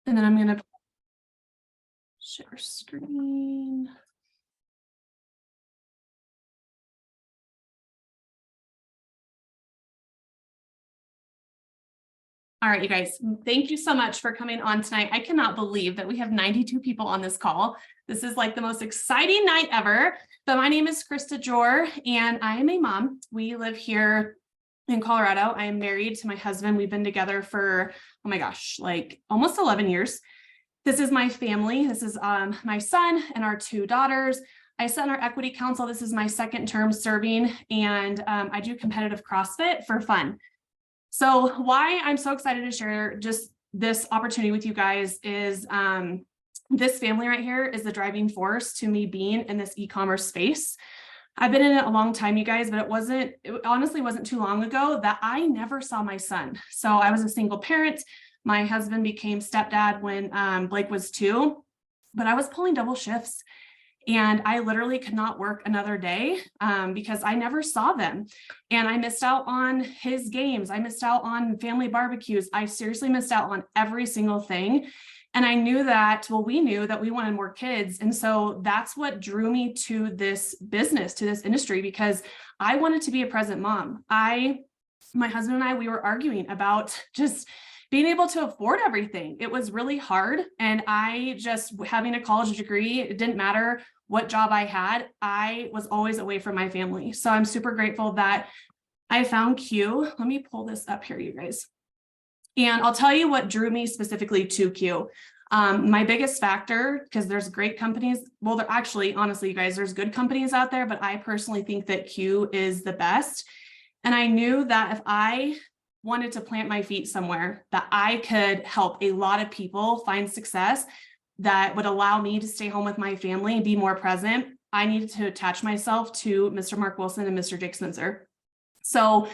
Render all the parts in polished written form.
And then I'm going to share screen. All right, you guys, thank you so much for coming on tonight. I cannot believe that we have 92 people on this call. This is like the most exciting night ever. But my name is Krista Jor, and I am a mom. We live here in Colorado. I am married to my husband. We've been together for, oh my gosh, like almost 11 years. This is my family. This is my son and our 2 daughters. I sit on our equity council. This is my second term serving, and I do competitive CrossFit for fun. So why I'm so excited to share just this opportunity with you guys is this family right here is the driving force to me being in this e-commerce space. I've been in it a long time, you guys, but it honestly wasn't too long ago that I never saw my son. So I was a single parent. My husband became stepdad when Blake was 2, but I was pulling double shifts. And I literally could not work another day because I never saw them. And I missed out on his games. I missed out on family barbecues. I seriously missed out on every single thing. And I knew that, well, we knew that we wanted more kids. And so that's what drew me to this business, to this industry, because I wanted to be a present mom. My husband and I, we were arguing about just being able to afford everything. It was really hard. And I just, having a college degree, it didn't matter what job I had, I was always away from my family. So I'm super grateful that I found Q. Let me pull this up here, you guys. And I'll tell you what drew me specifically to Q. My biggest factor, because there's great companies. Well, they're actually, honestly, you guys, there's good companies out there, but I personally think that Q is the best. And I knew that if I wanted to plant my feet somewhere, that I could help a lot of people find success that would allow me to stay home with my family and be more present, I needed to attach myself to Mr. Mark Wilson and Mr. Jake Spencer. So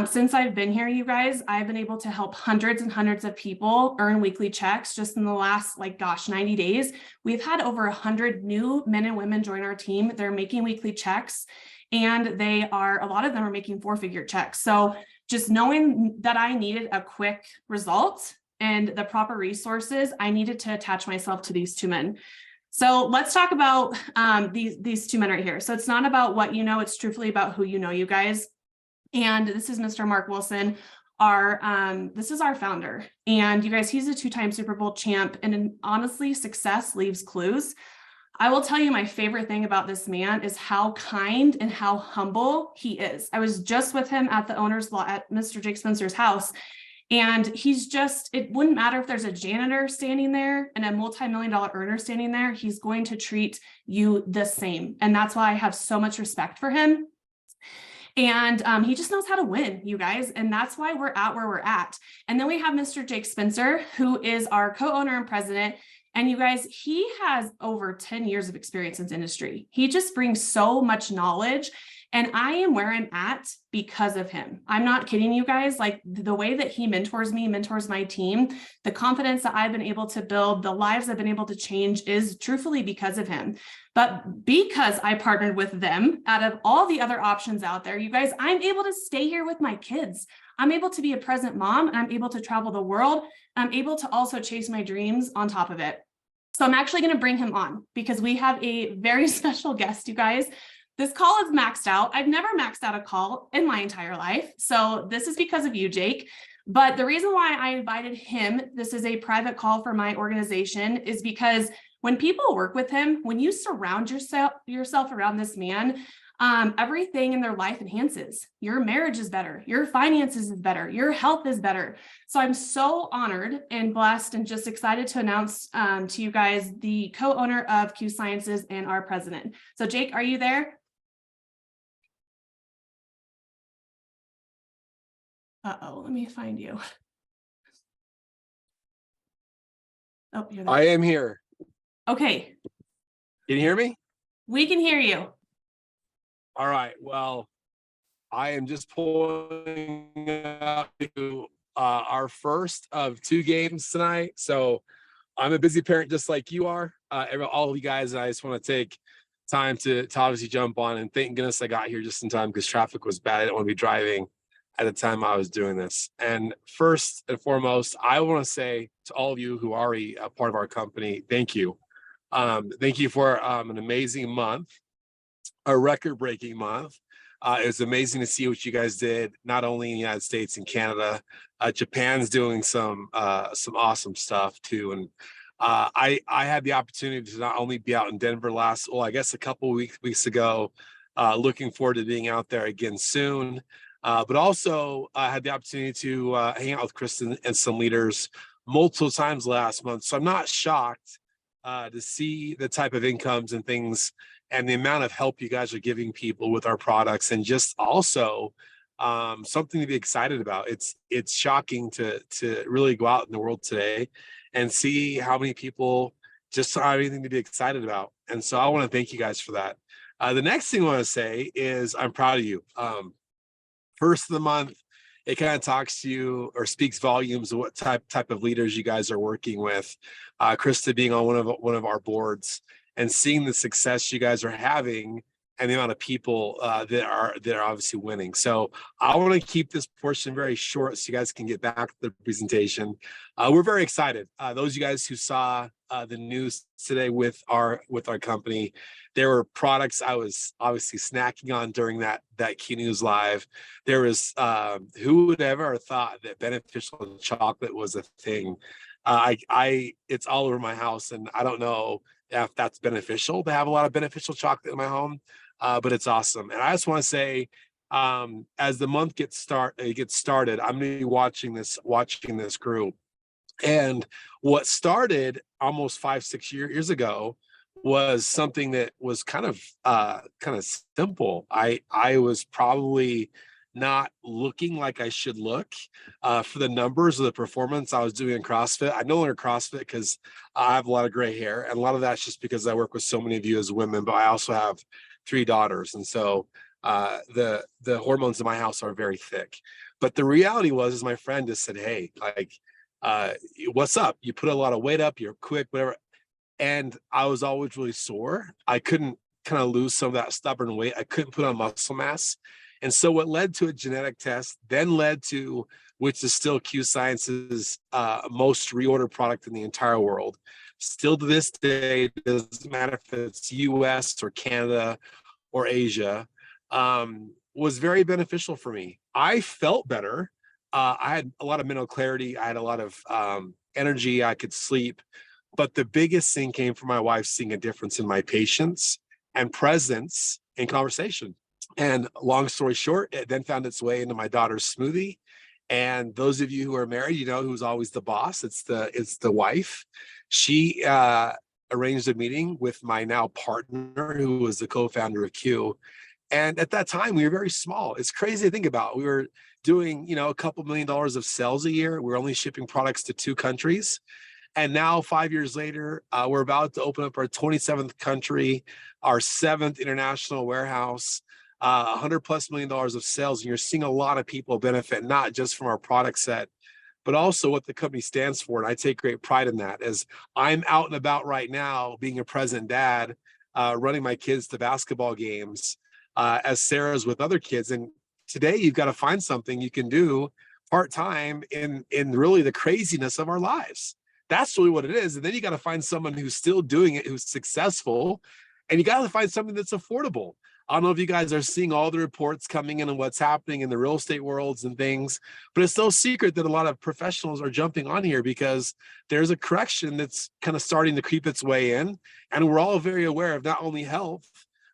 since I've been here, you guys, I've been able to help hundreds and hundreds of people earn weekly checks just in the last, 90 days. We've had over 100 new men and women join our team. They're making weekly checks, and a lot of them are making 4-figure checks. So just knowing that I needed a quick result and the proper resources, I needed to attach myself to these 2 men. So let's talk about these 2 men right here. So it's not about what you know, it's truthfully about who you know, you guys. And this is Mr. Mark Wilson, this is our founder. And you guys, he's a 2-time Super Bowl champ. And honestly, success leaves clues. I will tell you my favorite thing about this man is how kind and how humble he is. I was just with him at the owner's law at Mr. Jake Spencer's house. And he's just, it wouldn't matter if there's a janitor standing there and a multi-million-dollar earner standing there, he's going to treat you the same. And that's why I have so much respect for him. And he just knows how to win, you guys. And that's why we're at where we're at. And then we have Mr. Jake Spencer, who is our co-owner and president. And you guys, he has over 10 years of experience in this industry. He just brings so much knowledge. And I am where I'm at because of him. I'm not kidding you guys. Like the way that he mentors me, mentors my team, the confidence that I've been able to build, the lives I've been able to change is truthfully because of him. But because I partnered with them, out of all the other options out there, you guys, I'm able to stay here with my kids. I'm able to be a present mom, and I'm able to travel the world. I'm able to also chase my dreams on top of it. So I'm actually going to bring him on because we have a very special guest, you guys. This call is maxed out. I've never maxed out a call in my entire life. So this is because of you, Jake. But the reason why I invited him, this is a private call for my organization, is because when people work with him, when you surround yourself around this man, everything in their life enhances. Your marriage is better. Your finances is better. Your health is better. So I'm so honored and blessed and just excited to announce to you guys the co-owner of Q Sciences and our president. So Jake, are you there? Uh-oh, let me find you. Oh, you're there. I am here. Okay. Can you hear me? We can hear you. All right. Well, I am just pulling up to our first of 2 games tonight. So I'm a busy parent just like you are. All of you guys, I just want to take time to obviously jump on, and thank goodness I got here just in time because traffic was bad. I didn't want to be driving at the time I was doing this. And first and foremost, I want to say to all of you who are already a part of our company, thank you. Thank you for an amazing month, a record-breaking month. It was amazing to see what you guys did, not only in the United States and Canada. Japan's doing some awesome stuff too. And I had the opportunity to not only be out in Denver I guess a couple weeks ago. Looking forward to being out there again soon. But also I had the opportunity to hang out with Kristen and some leaders multiple times last month. So I'm not shocked to see the type of incomes and things and the amount of help you guys are giving people with our products, and just also something to be excited about. It's shocking to really go out in the world today and see how many people just don't have anything to be excited about. And so I want to thank you guys for that. The next thing I want to say is I'm proud of you. First of the month, it kind of talks to you or speaks volumes of what type of leaders you guys are working with. Krista being on one of our boards and seeing the success you guys are having and the amount of people that are obviously winning. So I want to keep this portion very short so you guys can get back to the presentation. We're very excited. Those of you guys who saw the news today with our company, there were products I was obviously snacking on during that Q News Live. There was who would ever thought that beneficial chocolate was a thing? It's all over my house, and I don't know if that's beneficial to have a lot of beneficial chocolate in my home, but it's awesome. And I just want to say, as the month gets started, I'm going to be watching this group. And what started almost 5-6 years ago was something that was kind of simple. I was probably not looking like I should look for the numbers of the performance I was doing in CrossFit. I no longer CrossFit because I have a lot of gray hair, and a lot of that's just because I work with so many of you as women, but I also have 3 daughters. And so the hormones in my house are very thick. But the reality is my friend just said, hey, like, what's up? You put a lot of weight up, you're quick, whatever. And I was always really sore. I couldn't kind of lose some of that stubborn weight. I couldn't put on muscle mass. And so what led to a genetic test then led to, which is still Q Science's most reordered product in the entire world. Still to this day, it doesn't matter if it's US or Canada or Asia, was very beneficial for me. I felt better. I had a lot of mental clarity. I had a lot of energy. I could sleep. But the biggest thing came from my wife seeing a difference in my patience and presence in conversation. And long story short, it then found its way into my daughter's smoothie. And those of you who are married, you know who's always the boss. It's the wife. She arranged a meeting with my now partner, who was the co-founder of Q. And at that time, we were very small. It's crazy to think about. We were doing, a couple $1 million of sales a year. We're only shipping products to 2 countries. And now 5 years later, we're about to open up our 27th country, our 7th international warehouse, $100+ million of sales. And you're seeing a lot of people benefit, not just from our product set, but also what the company stands for. And I take great pride in that, as I'm out and about right now, being a present dad, running my kids to basketball games, as Sarah's with other kids. And today you've got to find something you can do part-time in really the craziness of our lives. That's really what it is. And then you got to find someone who's still doing it, who's successful, and you got to find something that's affordable. I don't know if you guys are seeing all the reports coming in on what's happening in the real estate worlds and things, but it's no secret that a lot of professionals are jumping on here because there's a correction that's kind of starting to creep its way in. And we're all very aware of not only health,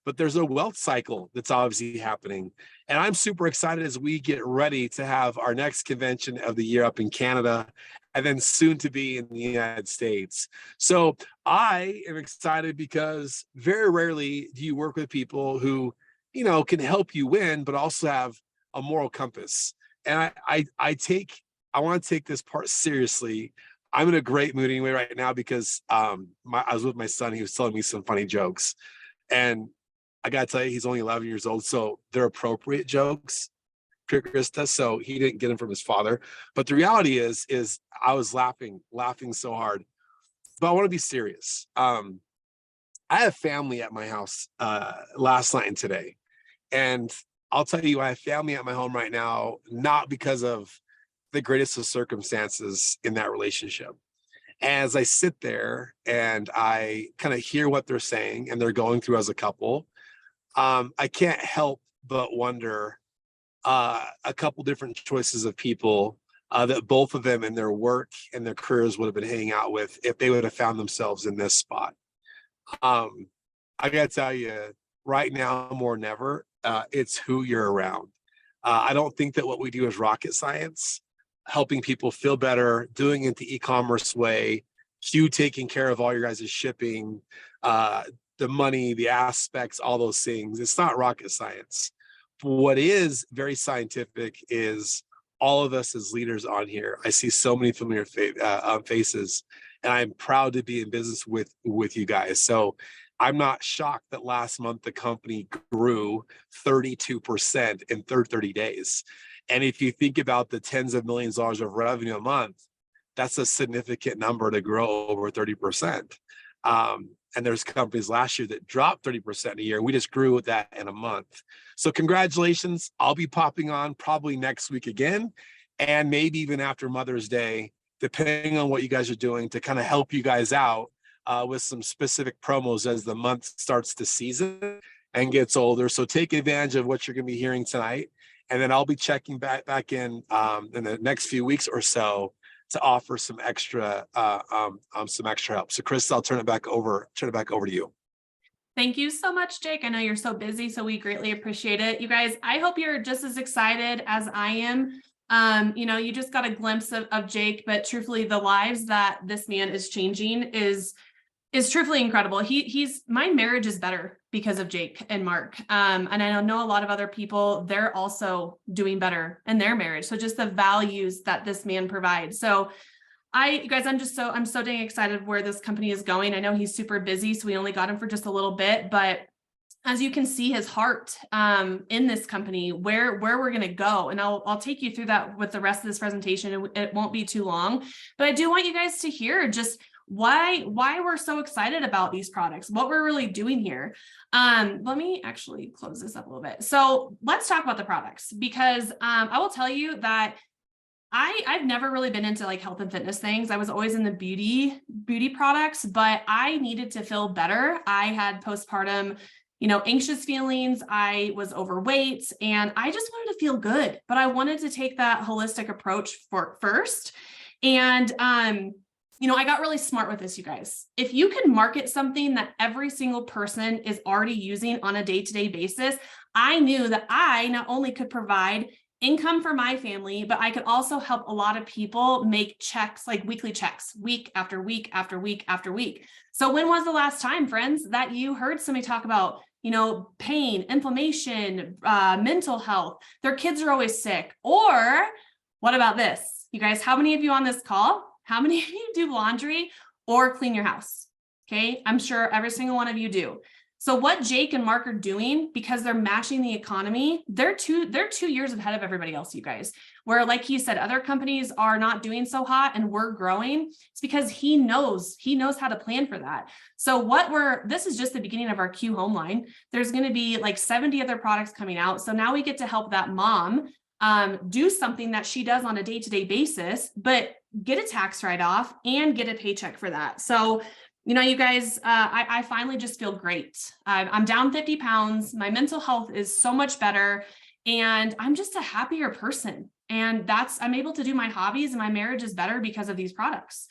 but there's a wealth cycle that's obviously happening. And I'm super excited as we get ready to have our next convention of the year up in Canada, and then soon to be in the United States. So I am excited because very rarely do you work with people who, can help you win, but also have a moral compass. And I want to take this part seriously. I'm in a great mood anyway right now because I was with my son. He was telling me some funny jokes. And I got to tell you, he's only 11 years old. So they're appropriate jokes, Krista. So he didn't get them from his father. But the reality is I was laughing so hard. But I want to be serious. I have family at my house last night and today. And I'll tell you, I have family at my home right now, not because of the greatest of circumstances in that relationship. As I sit there and I kind of hear what they're saying and they're going through as a couple, I can't help but wonder a couple different choices of people that both of them in their work and their careers would have been hanging out with if they would have found themselves in this spot. Um, I gotta tell you, right now more than ever, it's who you're around. I don't think that what we do is rocket science, helping people feel better, doing it the e-commerce way, you taking care of all your guys' shipping, the money, the aspects, all those things. It's not rocket science. What is very scientific is all of us as leaders on here. I see so many familiar faces, and I'm proud to be in business with you guys. So I'm not shocked that last month the company grew 32% in 30 days. And if you think about the tens of millions of dollars of revenue a month, that's a significant number to grow over 30%. And there's companies last year that dropped 30% a year. We just grew with that in a month. So congratulations. I'll be popping on probably next week again, and maybe even after Mother's Day, depending on what you guys are doing to kind of help you guys out with some specific promos as the month starts to season and gets older. So take advantage of what you're going to be hearing tonight. And then I'll be checking back in the next few weeks or so to offer some extra help. So Chris, I'll turn it back over to you. Thank you so much, Jake. I know you're so busy, so we greatly appreciate it. You guys, I hope you're just as excited as I am. You just got a glimpse of Jake, but truthfully, the lives that this man is changing is truthfully incredible. My marriage is better because of Jake and Mark. And I know a lot of other people, they're also doing better in their marriage. So just the values that this man provides. So you guys, I'm so dang excited where this company is going. I know he's super busy, so we only got him for just a little bit, but as you can see his heart in this company, where we're going to go. And I'll take you through that with the rest of this presentation. It won't be too long, but I do want you guys to hear just why we're so excited about these products, what we're really doing here. Let me actually close this up a little bit. So let's talk about the products, because I will tell you that I've never really been into like health and fitness things. I was always in the beauty products, but I needed to feel better. I had postpartum, anxious feelings. I was overweight and I just wanted to feel good, but I wanted to take that holistic approach first. And, I got really smart with this, you guys. If you can market something that every single person is already using on a day-to-day basis, I knew that I not only could provide income for my family, but I could also help a lot of people make checks, like weekly checks, week after week after week after week. So when was the last time, friends, that you heard somebody talk about, pain, inflammation, mental health, their kids are always sick? Or what about this? You guys, how many of you on this call, how many of you do laundry or clean your house? Okay, I'm sure every single one of you do. So what Jake and Mark are doing, because they're matching the economy, they're 2 years ahead of everybody else, you guys. Where, like he said, other companies are not doing so hot and we're growing. It's because he knows how to plan for that. So this is just the beginning of our Q Home line. There's going to be like 70 other products coming out. So now we get to help that mom do something that she does on a day-to-day basis, but get a tax write-off and get a paycheck for that. So you guys, I finally just feel great. I'm down 50 pounds. My mental health is so much better and I'm just a happier person. And I'm able to do my hobbies and my marriage is better because of these products.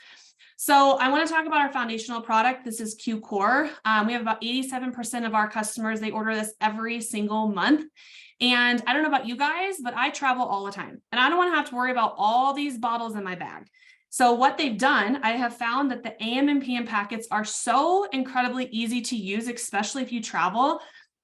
So I want to talk about our foundational product. This is Q Core. We have about 87% of our customers, they order this every single month. And I don't know about you guys, but I travel all the time and I don't want to have to worry about all these bottles in my bag. So what they've done, I have found that the AM and PM packets are so incredibly easy to use, especially if you travel.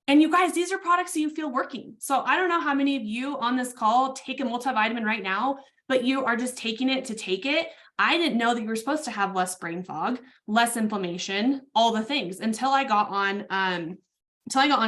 And you guys, these are products that you feel working. So I don't know how many of you on this call take a multivitamin right now, but you are just taking it to take it. I didn't know that you were supposed to have less brain fog, less inflammation, all the things until I got on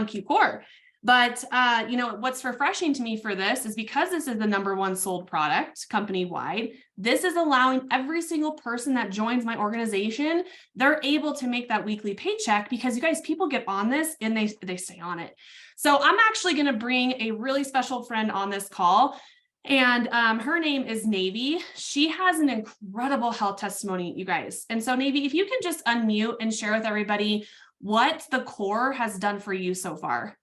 Q Core. But, you know, what's refreshing to me for this is because this is the #1 sold product company-wide, this is allowing every single person that joins my organization, they're able to make that weekly paycheck because you guys, people get on this and they stay on it. So I'm actually going to bring a really special friend on this call. And her name is Navy. She has an incredible health testimony, you guys. And so Navy, if you can just unmute and share with everybody what the core has done for you so far.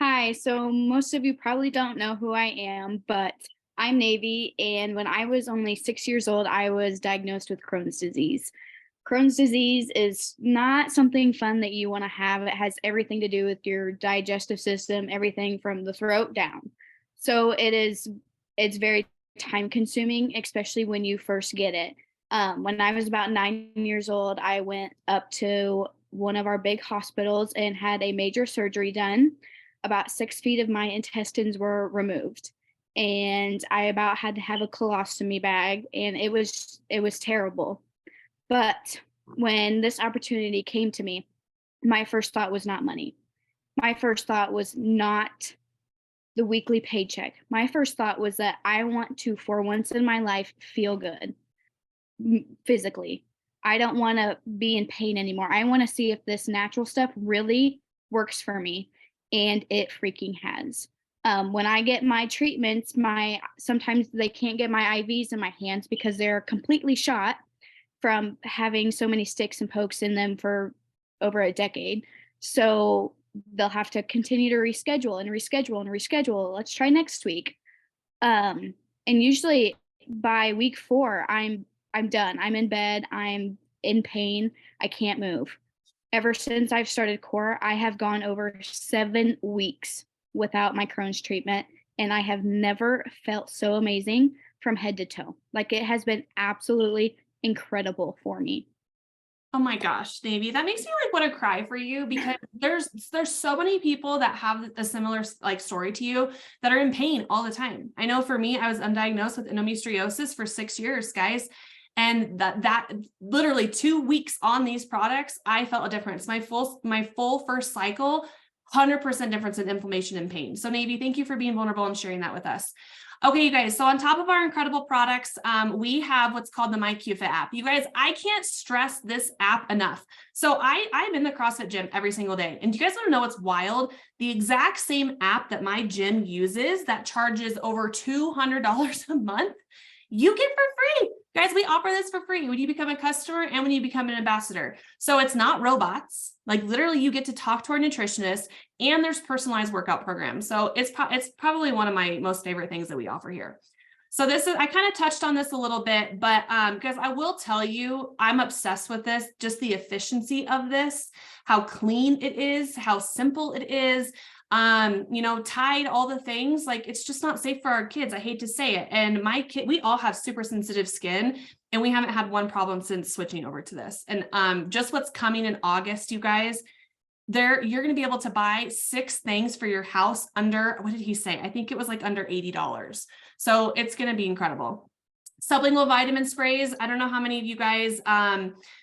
Hi, so most of you probably don't know who I am, but I'm Navy, and when I was only 6 years old, I was diagnosed with Crohn's disease. Crohn's disease is not something fun that you want to have. It has everything to do with your digestive system, everything from the throat down. So it's very time consuming, especially when you first get it. When I was about 9 years old, I went up to one of our big hospitals and had a major surgery done. About 6 feet of my intestines were removed, and I about had to have a colostomy bag, and it was terrible. But when this opportunity came to me, my first thought was not money. My first thought was not the weekly paycheck. My first thought was that I want to, for once in my life, feel good physically. I don't want to be in pain anymore. I want to see if this natural stuff really works for me. And it freaking has. When I get my treatments, sometimes they can't get my IVs in my hands because they're completely shot from having so many sticks and pokes in them for over a decade. So they'll have to continue to reschedule and reschedule and reschedule. Let's try next week. And usually by week 4, I'm done. I'm in bed. I'm in pain. I can't move. Ever since I've started Core, I have gone over 7 weeks without my Crohn's treatment, and I have never felt so amazing from head to toe. Like, it has been absolutely incredible for me. Oh my gosh, Navy, that makes me like want to cry for you because there's so many people that have a similar like story to you that are in pain all the time. I know for me, I was undiagnosed with endometriosis for 6 years, guys. And that literally 2 weeks on these products, I felt a difference. My full first cycle, 100% difference in inflammation and pain. So Navy, thank you for being vulnerable and sharing that with us. Okay, you guys, so on top of our incredible products, we have what's called the MyQFit app. You guys, I can't stress this app enough. So I'm in the CrossFit gym every single day. And do you guys want to know what's wild? The exact same app that my gym uses that charges over $200 a month, you get for free. Guys, we offer this for free when you become a customer and when you become an ambassador. So it's not robots. Like, literally, you get to talk to our nutritionist, and there's personalized workout programs. So it's probably one of my most favorite things that we offer here. So I kind of touched on this a little bit, but guys, I will tell you, I'm obsessed with this, just the efficiency of this, how clean it is, how simple it is. You know, Tide, all the things, like, it's just not safe for our kids. I hate to say it. And my kid, we all have super sensitive skin, and we haven't had one problem since switching over to this. And just what's coming in August, you guys, you're going to be able to buy 6 things for your house under, what did he say? I think it was like under $80. So it's going to be incredible. Sublingual vitamin sprays. I don't know how many of you guys,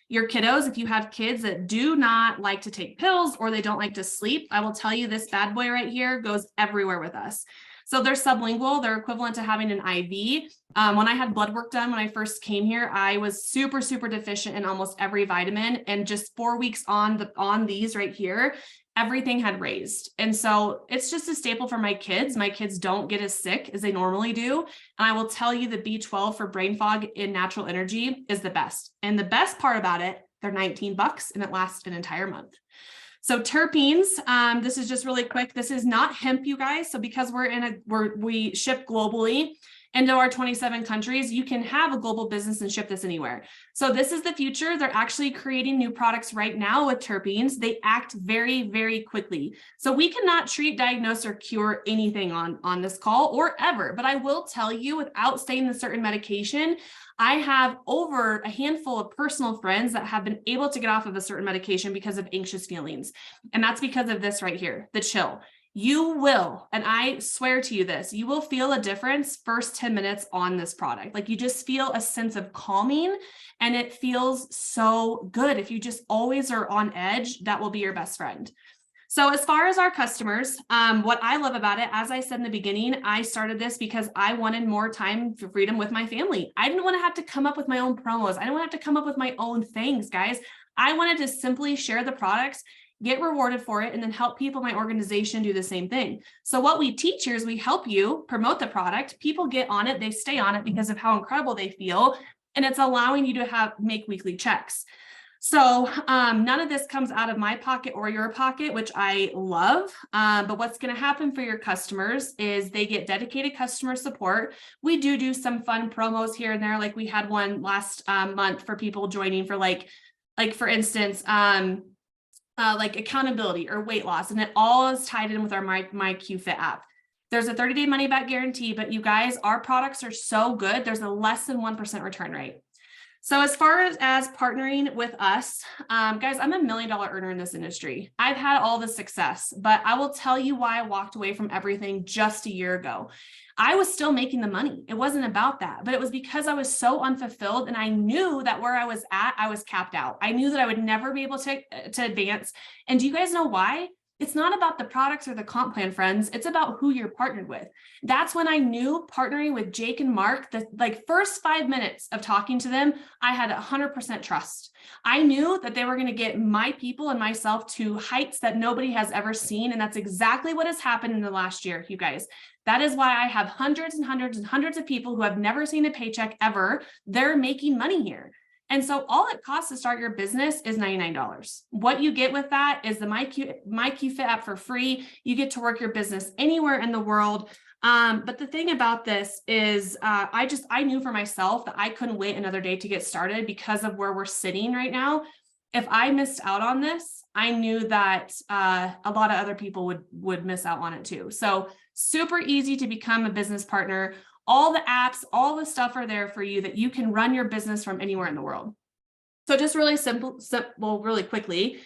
your kiddos, if you have kids that do not like to take pills or they don't like to sleep, I will tell you this bad boy right here goes everywhere with us. So they're sublingual. They're equivalent to having an IV. When I had blood work done, when I first came here, I was super, super deficient in almost every vitamin. And just 4 weeks on these right here, everything had raised. And so it's just a staple for my kids. My kids don't get as sick as they normally do. And I will tell you the B12 for brain fog in Natural Energy is the best. And the best part about it, they're $19 and it lasts an entire month. So terpenes, this is just really quick. This is not hemp, you guys. So because we ship globally into our 27 countries, you can have a global business and ship this anywhere. So this is the future. They're actually creating new products right now with terpenes. They act very, very quickly. So we cannot treat, diagnose, or cure anything on this call or ever. But I will tell you, without staying the certain medication, I have over a handful of personal friends that have been able to get off of a certain medication because of anxious feelings. And that's because of this right here, the chill. You will, and I swear to you this, you will feel a difference first 10 minutes on this product. Like, you just feel a sense of calming, and it feels so good. If you just always are on edge, that will be your best friend. So as far as our customers, what I love about it, as I said in the beginning, I started this because I wanted more time for freedom with my family. I didn't want to have to come up with my own promos. I didn't want to have to come up with my own things, guys. I wanted to simply share the products, get rewarded for it, and then help people in my organization do the same thing. So what we teach here is we help you promote the product. People get on it, they stay on it because of how incredible they feel. And it's allowing you to make weekly checks. So none of this comes out of my pocket or your pocket, which I love. But what's going to happen for your customers is they get dedicated customer support. We do some fun promos here and there. Like we had one last month for people joining for like for instance, like accountability or weight loss. And it all is tied in with our MyQFit app. There's a 30-day money back guarantee, but you guys, our products are so good. There's a less than 1% return rate. So as far as partnering with us, guys, I'm $1 million earner in this industry. I've had all the success, but I will tell you why I walked away from everything just a year ago. I was still making the money. It wasn't about that, but it was because I was so unfulfilled and I knew that where I was at, I was capped out. I knew that I would never be able to advance. And do you guys know why? It's not about the products or the comp plan, friends. It's about who you're partnered with. That's when I knew partnering with Jake and Mark, the first 5 minutes of talking to them, I had 100% trust. I knew that they were going to get my people and myself to heights that nobody has ever seen. And that's exactly what has happened in the last year, you guys. That is why I have hundreds and hundreds and hundreds of people who have never seen a paycheck ever. They're making money here. And so all it costs to start your business is $99. What you get with that is the MyQFit app for free. You get to work your business anywhere in the world. But the thing about this is I knew for myself that I couldn't wait another day to get started because of where we're sitting right now. If I missed out on this, I knew that a lot of other people would miss out on it too. So super easy to become a business partner. All the apps, all the stuff are there for you that you can run your business from anywhere in the world. So just really simple, really quickly,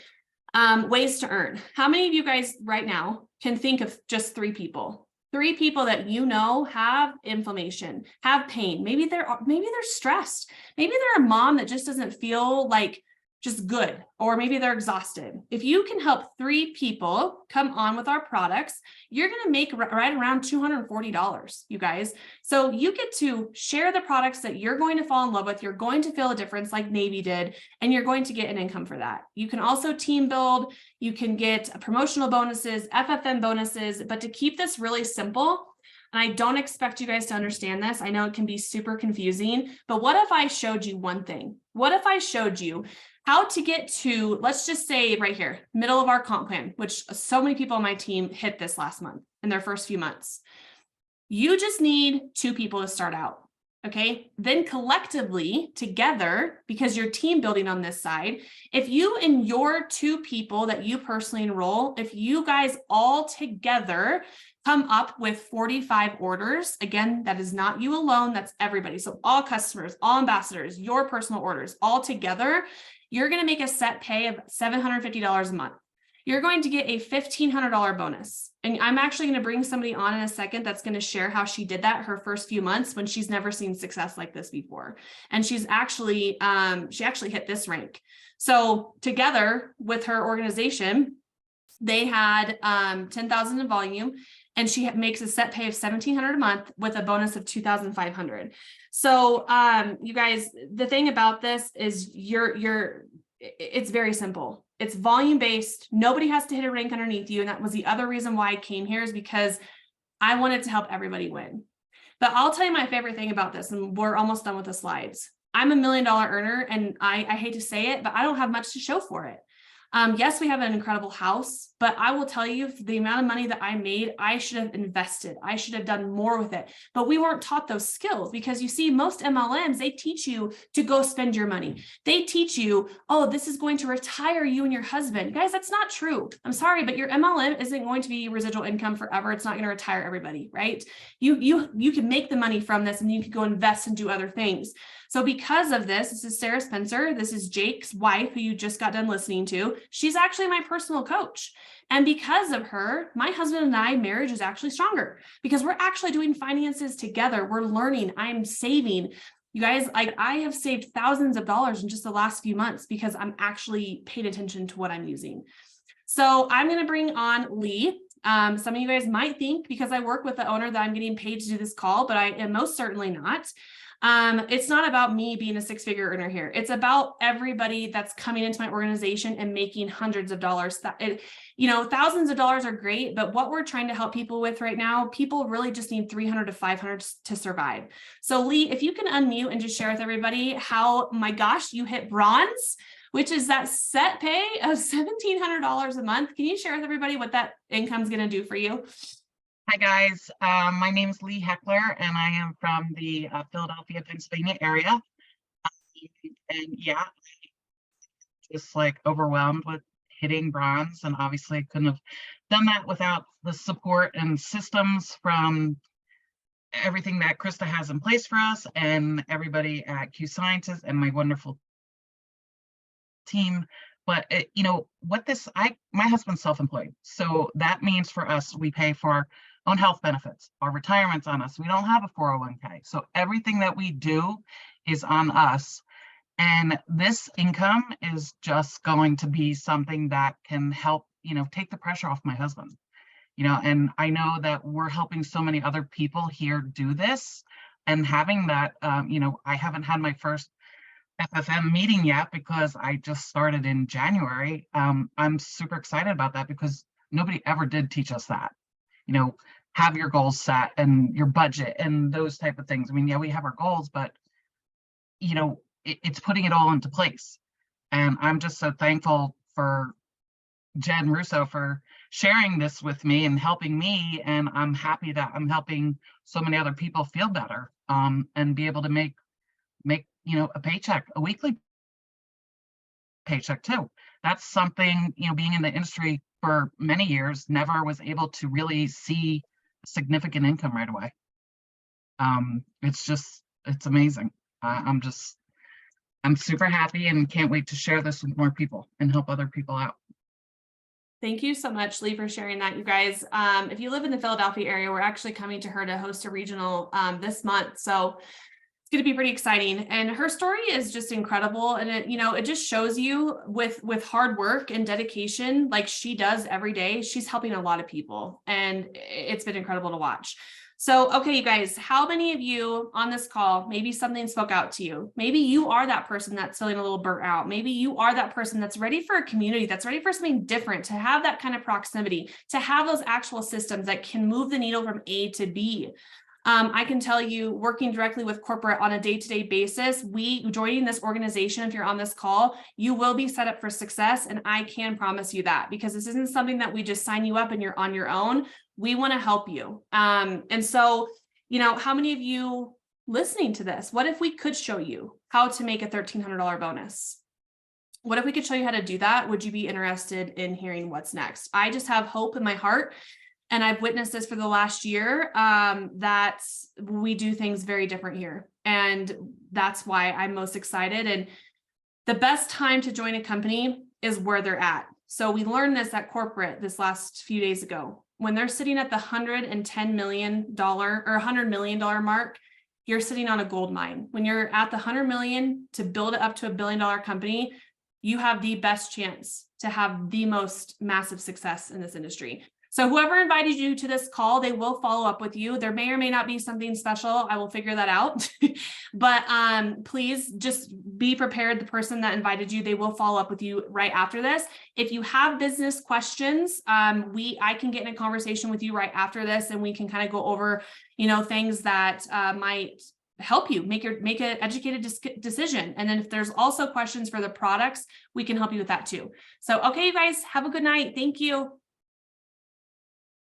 ways to earn. How many of you guys right now can think of just 3 people? 3 people that you know have inflammation, have pain. Maybe they're stressed. Maybe they're a mom that just doesn't feel like just good, or maybe they're exhausted. If you can help 3 people come on with our products, you're going to make right around $240, you guys. So you get to share the products that you're going to fall in love with. You're going to feel a difference like Navy did, and you're going to get an income for that. You can also team build. You can get promotional bonuses, FFM bonuses, but to keep this really simple, and I don't expect you guys to understand this. I know it can be super confusing, but what if I showed you one thing? What if I showed you how to get to, let's just say right here, middle of our comp plan, which so many people on my team hit this last month in their first few months. You just need 2 people to start out. Okay. Then collectively together, because you're team building on this side, if you and your 2 people that you personally enroll, if you guys all together come up with 45 orders, again, that is not you alone, that's everybody. So all customers, all ambassadors, your personal orders all together, you're going to make a set pay of $750 a month. You're going to get a $1,500 bonus. And I'm actually going to bring somebody on in a second that's going to share how she did that her first few months when she's never seen success like this before. And she's actually, she actually hit this rank. So together with her organization, they had 10,000 in volume, and she makes a set pay of $1,700 a month with a bonus of $2,500. So you guys, the thing about this is it's very simple. It's volume based. Nobody has to hit a rank underneath you. And that was the other reason why I came here, is because I wanted to help everybody win. But I'll tell you my favorite thing about this, and we're almost done with the slides. I'm $1 million earner, and I hate to say it, but I don't have much to show for it. Yes, we have an incredible house, but I will tell you, the amount of money that I made, I should have invested. I should have done more with it. But we weren't taught those skills, because you see, most MLMs, they teach you to go spend your money. They teach you, oh, this is going to retire you and your husband. Guys, that's not true. I'm sorry, but your MLM isn't going to be residual income forever. It's not going to retire everybody, right? You can make the money from this, and you can go invest and do other things. So because of this is Sarah Spencer. This is Jake's wife, who you just got done listening to. She's actually my personal coach. And because of her, my husband and I, marriage is actually stronger, because we're actually doing finances together. We're learning. I'm saving. You guys, I have saved thousands of dollars in just the last few months because I'm actually paying attention to what I'm using. So I'm going to bring on Lee. Some of you guys might think because I work with the owner that I'm getting paid to do this call, but I am most certainly not. It's not about me being a six-figure earner here. It's about everybody that's coming into my organization and making hundreds of dollars. Thousands of dollars are great, but what we're trying to help people with right now, people really just need 300 to 500 to survive. So Lee, if you can unmute and just share with everybody how, my gosh, you hit bronze, which is that set pay of $1,700 a month. Can you share with everybody what that income is going to do for you? Hi guys, my name is Lee Heckler and I am from the Philadelphia, Pennsylvania area. And yeah, just like overwhelmed with hitting bronze, and obviously I couldn't have done that without the support and systems from everything that Krista has in place for us and everybody at Q Sciences and my wonderful team. But my husband's self-employed, so that means for us, we pay for our own health benefits, our retirement's on us. We don't have a 401k, so everything that we do is on us. And this income is just going to be something that can help, take the pressure off my husband. And I know that we're helping so many other people here do this, and having that, I haven't had my first FFM meeting yet because I just started in January. I'm super excited about that because nobody ever did teach us that, have your goals set and your budget and those type of things. I mean, yeah, we have our goals, but it's putting it all into place. And I'm just so thankful for Jen Russo for sharing this with me and helping me. And I'm happy that I'm helping so many other people feel better, and be able to make a paycheck, a weekly paycheck too. That's something, being in the industry for many years, never was able to really see significant income right away. It's amazing. I'm super happy and can't wait to share this with more people and help other people out. Thank you so much, Lee, for sharing that, you guys. If you live in the Philadelphia area, we're actually coming to her to host a regional this month. So it's going to be pretty exciting. And her story is just incredible. And it just shows you with hard work and dedication, like she does every day, she's helping a lot of people. And it's been incredible to watch. So, okay, you guys, how many of you on this call, maybe something spoke out to you? Maybe you are that person that's feeling a little burnt out. Maybe you are that person that's ready for a community, that's ready for something different, to have that kind of proximity, to have those actual systems that can move the needle from A to B. I can tell you, working directly with corporate on a day-to-day basis, joining this organization, if you're on this call, you will be set up for success. And I can promise you that, because this isn't something that we just sign you up and you're on your own. We want to help you. And so, how many of you listening to this, what if we could show you how to make a $1,300 bonus? What if we could show you how to do that? Would you be interested in hearing what's next? I just have hope in my heart. And I've witnessed this for the last year, that we do things very different here. And that's why I'm most excited. And the best time to join a company is where they're at. So we learned this at corporate this last few days ago. When they're sitting at the $110 million or $100 million mark, you're sitting on a gold mine. When you're at the 100 million to build it up to $1 billion company, you have the best chance to have the most massive success in this industry. So whoever invited you to this call, they will follow up with you. There may or may not be something special. I will figure that out. But please just be prepared. The person that invited you, they will follow up with you right after this. If you have business questions, I can get in a conversation with you right after this, and we can kind of go over, things that might help you make an educated decision. And then if there's also questions for the products, we can help you with that too. So, okay, you guys, have a good night. Thank you.